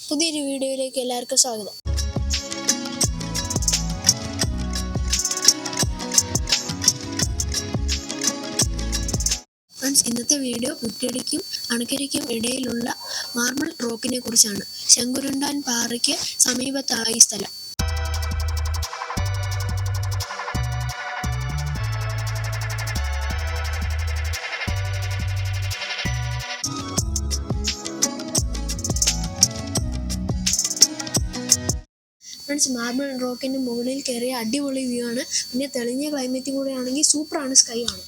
പുതിയൊരു വീഡിയോയിലേക്ക് എല്ലാവർക്കും സ്വാഗതം. ഫ്രണ്ട്സ്, ഇന്നത്തെ വീഡിയോ കുറ്റ്യാടിക്കും അണക്കരയ്ക്കും ഇടയിലുള്ള മാർബിൾ റോക്കിനെ കുറിച്ചാണ്. ശങ്കുരുണ്ടാൻ പാറയ്ക്ക് സമീപത്താണ് ഈ സ്ഥലം. ഫ്രണ്ട്സ്, മാർബിൾ റോക്കിൻ്റെ മുകളിൽ കയറിയ അടിപൊളി വ്യൂ ആണ്. പിന്നെ തെളിഞ്ഞ ക്ലൈമറ്റും കൂടെ ആണെങ്കിൽ സൂപ്പറാണ്. സ്കൈ ആണ്.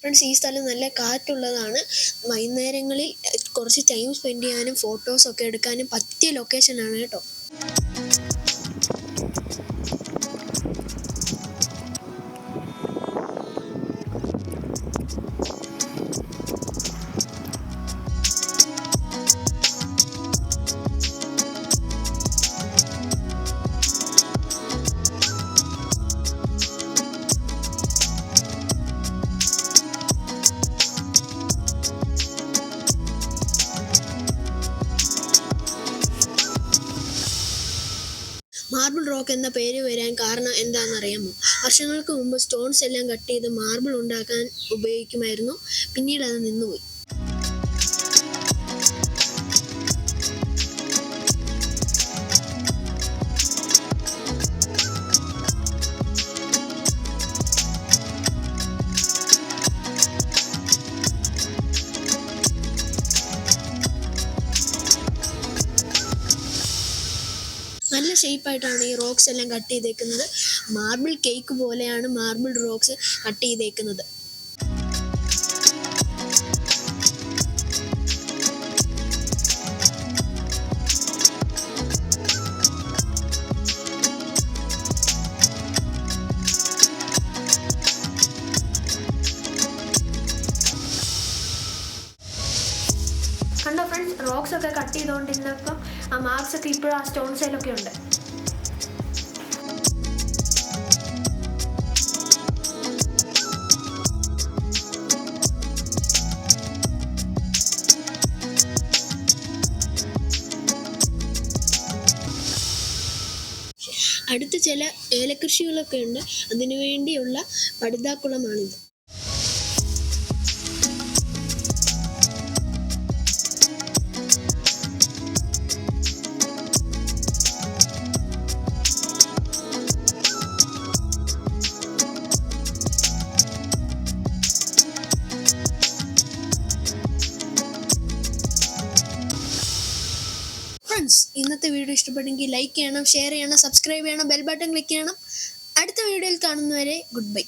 ഫ്രണ്ട്സ്, ഈ സ്ഥലം നല്ല കാറ്റുള്ളതാണ്. വൈകുന്നേരങ്ങളിൽ കുറച്ച് ടൈം സ്പെൻഡ് ചെയ്യാനും ഫോട്ടോസൊക്കെ എടുക്കാനും പറ്റിയ ലൊക്കേഷനാണ് കേട്ടോ. മാർബിൾ റോക്ക് എന്ന പേര് വരാൻ കാരണം എന്താണെന്നറിയാമോ? വർഷങ്ങൾക്ക് മുമ്പ് സ്റ്റോൺസ് എല്ലാം കട്ട് ചെയ്ത് മാർബിൾ ഉണ്ടാക്കാൻ ഉപയോഗിക്കുമായിരുന്നു. പിന്നീട് അത് നിന്നുപോയി. നല്ല ഷേപ്പായിട്ടാണ് ഈ റോക്സ് എല്ലാം കട്ട് ചെയ്തേക്കുന്നത്. മാർബിൾ കേക്ക് പോലെയാണ് മാർബിൾ റോക്സ് കട്ട് ചെയ്തേക്കുന്നത്. കണ്ടോ ഫ്രണ്ട്സ്, റോക്സ് ഒക്കെ കട്ട് ചെയ്തുകൊണ്ടിരുന്നപ്പം ആ മാർക്സ് ഒക്കെ ഇപ്പോഴും ആ സ്റ്റോൺസിലൊക്കെ ഉണ്ട്. അടുത്ത് ചില ഏലകൃഷികളൊക്കെ ഉണ്ട്. അതിനു വേണ്ടിയുള്ള പടുതാക്കുളമാണിത്. ഫ്രണ്ട്സ്, ഇന്നത്തെ വീഡിയോ ഇഷ്ടപ്പെട്ടെങ്കിൽ ലൈക്ക് ചെയ്യണം, ഷെയർ ചെയ്യണം, സബ്സ്ക്രൈബ് ചെയ്യണം, ബെൽ ബട്ടൺ ക്ലിക്ക് ചെയ്യണം. അടുത്ത വീഡിയോയിൽ കാണുന്നവരെ ഗുഡ് ബൈ.